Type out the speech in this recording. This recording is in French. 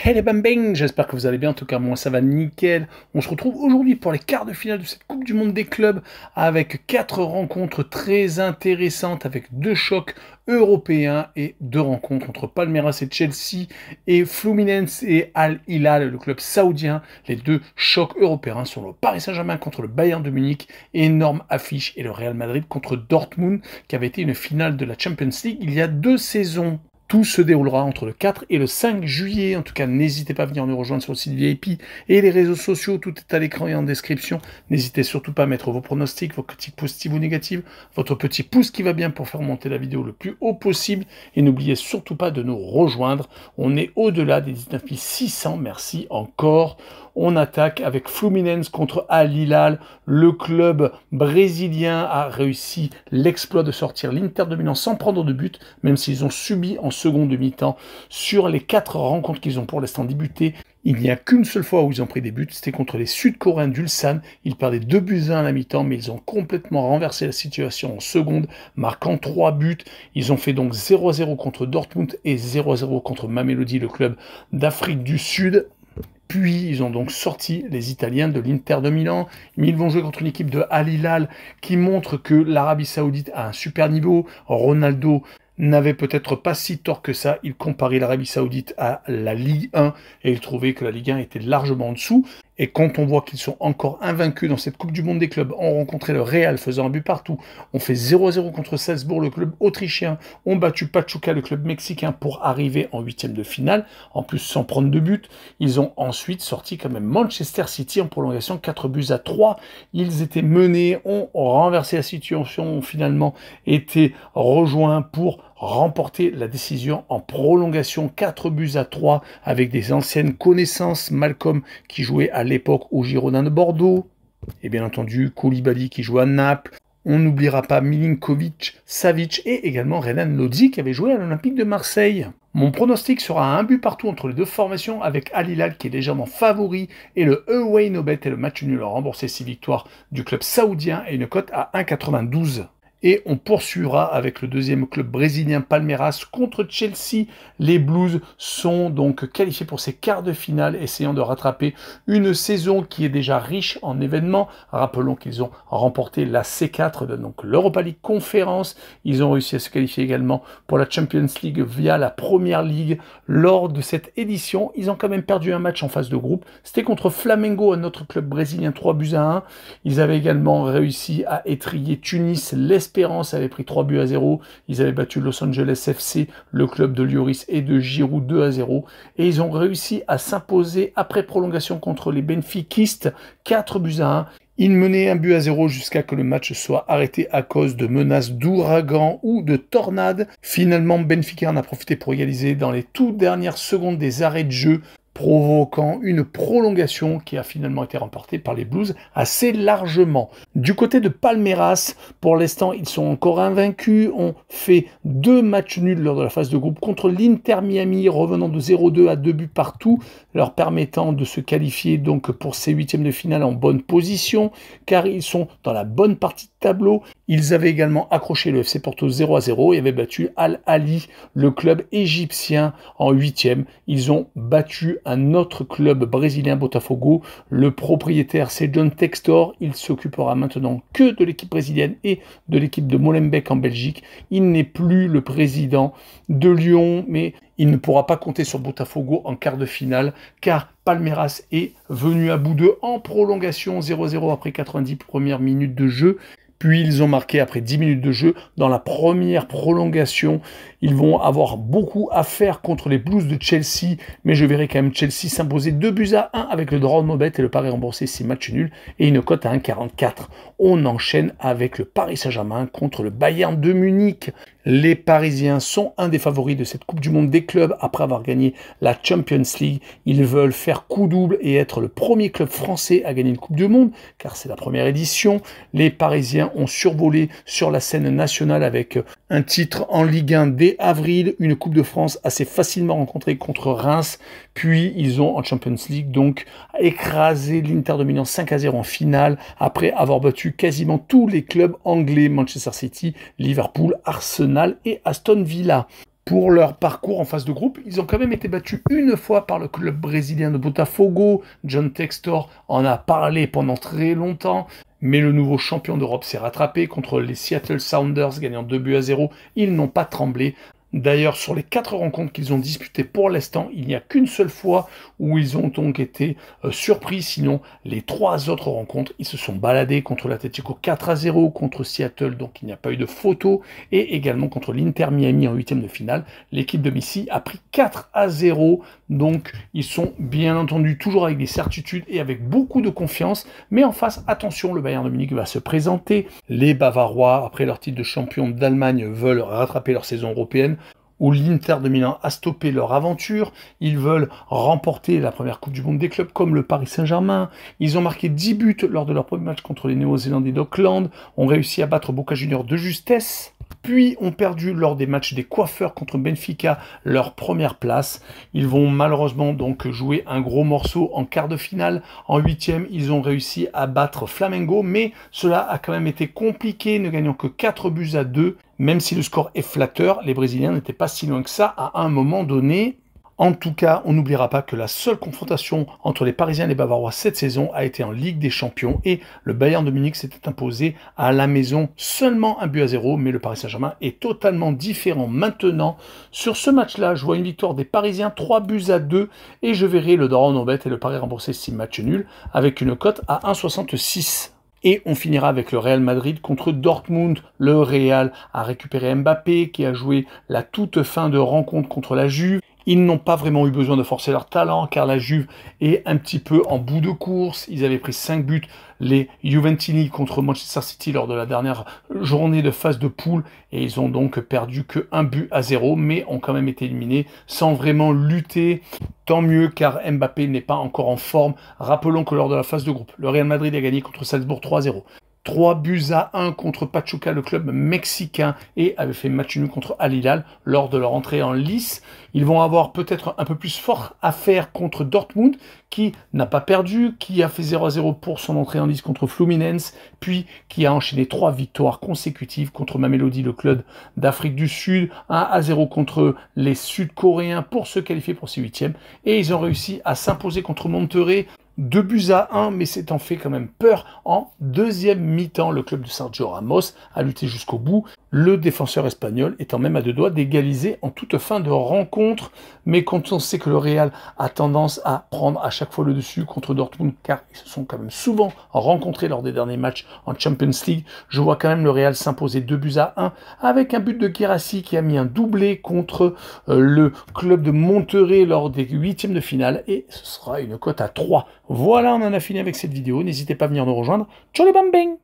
Hey les bang, j'espère que vous allez bien, en tout cas moi ça va nickel. On se retrouve aujourd'hui pour les quarts de finale de cette Coupe du Monde des clubs avec 4 rencontres très intéressantes avec 2 chocs européens et 2 rencontres entre Palmeiras et Chelsea et Fluminense et Al Hilal, le club saoudien. Les 2 chocs européens sont le Paris Saint-Germain contre le Bayern de Munich, énorme affiche, et le Real Madrid contre Dortmund qui avait été une finale de la Champions League il y a 2 saisons. Tout se déroulera entre le 4 et le 5 juillet. En tout cas, n'hésitez pas à venir nous rejoindre sur le site VIP et les réseaux sociaux. Tout est à l'écran et en description. N'hésitez surtout pas à mettre vos pronostics, vos critiques positives ou négatives, votre petit pouce qui va bien pour faire monter la vidéo le plus haut possible. Et n'oubliez surtout pas de nous rejoindre. On est au-delà des 19 600. Merci encore. On attaque avec Fluminense contre Al Hilal. Le club brésilien a réussi l'exploit de sortir l'Inter de Milan sans prendre de but, même s'ils ont subi en seconde mi-temps. Sur les 4 rencontres qu'ils ont pour l'instant débuté, il n'y a qu'une seule fois où ils ont pris des buts, c'était contre les Sud-Coréens d'Ulsan. Ils perdaient 2-1 à la mi-temps, mais ils ont complètement renversé la situation en seconde, marquant 3 buts. Ils ont fait donc 0-0 contre Dortmund et 0-0 contre Mamelodi, le club d'Afrique du Sud. Puis, ils ont donc sorti les Italiens de l'Inter de Milan. Ils vont jouer contre une équipe de Al Hilal qui montre que l'Arabie Saoudite a un super niveau. Ronaldo n'avait peut-être pas si tort que ça. Il comparait l'Arabie Saoudite à la Ligue 1 et il trouvait que la Ligue 1 était largement en dessous. Et quand on voit qu'ils sont encore invaincus dans cette Coupe du Monde des clubs, ont rencontré le Real faisant un but partout, on fait 0-0 contre Salzbourg, le club autrichien, ont battu Pachuca, le club mexicain, pour arriver en 8e de finale, en plus sans prendre de but. Ils ont ensuite sorti quand même Manchester City en prolongation, 4-3. Ils étaient menés, ont renversé la situation, ont finalement été rejoints pour remporter la décision en prolongation, 4-3 avec des anciennes connaissances, Malcolm qui jouait à l'époque au Girondins de Bordeaux, et bien entendu Koulibaly qui joue à Naples. On n'oubliera pas Milinkovic, Savic et également Renan Lodzi qui avait joué à l'Olympique de Marseille. Mon pronostic sera à 1 but partout entre les 2 formations avec Al Hilal qui est légèrement favori et le away no bet et le match nul à rembourser 6 victoires du club saoudien et une cote à 1,92. Et on poursuivra avec le deuxième club brésilien Palmeiras contre Chelsea. Les Blues sont donc qualifiés pour ces quarts de finale, essayant de rattraper une saison qui est déjà riche en événements. Rappelons qu'ils ont remporté la C4, donc l'Europa League Conférence. Ils ont réussi à se qualifier également pour la Champions League via la Première Ligue. Lors de cette édition, ils ont quand même perdu un match en phase de groupe. C'était contre Flamengo, un autre club brésilien, 3-1. Ils avaient également réussi à étriller Tunis, l'Espérance avait pris 3-0. Ils avaient battu Los Angeles FC, le club de Lloris et de Giroud, 2-0. Et ils ont réussi à s'imposer après prolongation contre les Benfiquistes, 4-1. Ils menaient 1-0 jusqu'à que le match soit arrêté à cause de menaces d'ouragan ou de tornades. Finalement, Benfica en a profité pour égaliser dans les toutes dernières secondes des arrêts de jeu, provoquant une prolongation qui a finalement été remportée par les Blues assez largement. Du côté de Palmeiras, pour l'instant, ils sont encore invaincus, ont fait 2 matchs nuls lors de la phase de groupe contre l'Inter Miami, revenant de 0-2 à 2 buts partout, leur permettant de se qualifier donc pour ces 8e de finale en bonne position, car ils sont dans la bonne partie de tableau. Ils avaient également accroché le FC Porto 0-0 et avaient battu Al Ahly, le club égyptien, en 8e. Ils ont battu un autre club brésilien, Botafogo. Le propriétaire, c'est John Textor. Il s'occupera maintenant que de l'équipe brésilienne et de l'équipe de Molenbeek en Belgique. Il n'est plus le président de Lyon, mais il ne pourra pas compter sur Botafogo en quart de finale, car Palmeiras est venu à bout d'eux en prolongation, 0-0 après 90 premières minutes de jeu. Puis ils ont marqué après 10 minutes de jeu dans la première prolongation. Ils vont avoir beaucoup à faire contre les Blues de Chelsea, mais je verrai quand même Chelsea s'imposer 2-1 avec le draw no bet et le pari remboursé 6 matchs nuls et une cote à 1,44. On enchaîne avec le Paris Saint-Germain contre le Bayern de Munich. Les Parisiens sont un des favoris de cette Coupe du Monde des clubs après avoir gagné la Champions League. Ils veulent faire coup double et être le premier club français à gagner une Coupe du Monde, car c'est la première édition. Les Parisiens ont survolé sur la scène nationale avec un titre en Ligue 1 dès avril, une Coupe de France assez facilement rencontrée contre Reims, puis ils ont en Champions League donc écrasé l'Inter de Milan 5-0 en finale, après avoir battu quasiment tous les clubs anglais, Manchester City, Liverpool, Arsenal et Aston Villa. Pour leur parcours en phase de groupe, ils ont quand même été battus une fois par le club brésilien de Botafogo. John Textor en a parlé pendant très longtemps. Mais le nouveau champion d'Europe s'est rattrapé contre les Seattle Sounders, gagnant 2-0. Ils n'ont pas tremblé. D'ailleurs, sur les 4 rencontres qu'ils ont disputées pour l'instant, il n'y a qu'une seule fois où ils ont donc été surpris. Sinon, les 3 autres rencontres, ils se sont baladés contre l'Atlético 4-0, contre Seattle, donc il n'y a pas eu de photo, et également contre l'Inter Miami en 8e de finale. L'équipe de Messi a pris 4-0, donc ils sont bien entendu toujours avec des certitudes et avec beaucoup de confiance. Mais en face, attention, le Bayern de Munich va se présenter. Les Bavarois, après leur titre de champion d'Allemagne, veulent rattraper leur saison européenne, où l'Inter de Milan a stoppé leur aventure. Ils veulent remporter la première Coupe du Monde des clubs comme le Paris Saint-Germain. Ils ont marqué 10 buts lors de leur premier match contre les Néo-Zélandais d'Auckland, ont réussi à battre Boca Juniors de justesse, puis ont perdu lors des matchs des coiffeurs contre Benfica leur première place. Ils vont malheureusement donc jouer un gros morceau en quart de finale. En 8e, ils ont réussi à battre Flamengo, mais cela a quand même été compliqué, ne gagnant que 4-2. Même si le score est flatteur, les Brésiliens n'étaient pas si loin que ça à un moment donné. En tout cas, on n'oubliera pas que la seule confrontation entre les Parisiens et les Bavarois cette saison a été en Ligue des Champions et le Bayern de Munich s'était imposé à la maison seulement 1-0, mais le Paris Saint-Germain est totalement différent maintenant. Sur ce match-là, je vois une victoire des Parisiens 3-2 et je verrai le Doran en bête et le pari remboursé 6 matchs nuls avec une cote à 1,66. Et on finira avec le Real Madrid contre Dortmund. Le Real a récupéré Mbappé qui a joué la toute fin de rencontre contre la Juve. Ils n'ont pas vraiment eu besoin de forcer leur talent car la Juve est un petit peu en bout de course. Ils avaient pris 5 buts, les Juventini contre Manchester City lors de la dernière journée de phase de poule et ils ont donc perdu que 1-0 mais ont quand même été éliminés sans vraiment lutter. Tant mieux car Mbappé n'est pas encore en forme. Rappelons que lors de la phase de groupe, le Real Madrid a gagné contre Salzbourg 3-0. 3-1 contre Pachuca, le club mexicain, et avait fait match nul contre Al Hilal lors de leur entrée en lice. Ils vont avoir peut-être un peu plus fort à faire contre Dortmund, qui n'a pas perdu, qui a fait 0-0 pour son entrée en lice contre Fluminense, puis qui a enchaîné 3 victoires consécutives contre Mamelodi, le club d'Afrique du Sud, 1-0 contre les Sud-Coréens pour se qualifier pour ces 8e, et ils ont réussi à s'imposer contre Monterrey, 2-1, mais s'étant fait quand même peur en deuxième mi-temps. Le club de Sergio Ramos a lutté jusqu'au bout, le défenseur espagnol étant même à 2 doigts d'égaliser en toute fin de rencontre. Mais quand on sait que le Real a tendance à prendre à chaque fois le dessus contre Dortmund, car ils se sont quand même souvent rencontrés lors des derniers matchs en Champions League, je vois quand même le Real s'imposer 2-1 avec un but de Guirassy qui a mis un doublé contre le club de Monterrey lors des 8e de finale, et ce sera une cote à 3. Voilà, on en a fini avec cette vidéo. N'hésitez pas à venir nous rejoindre. Ciao les bambins!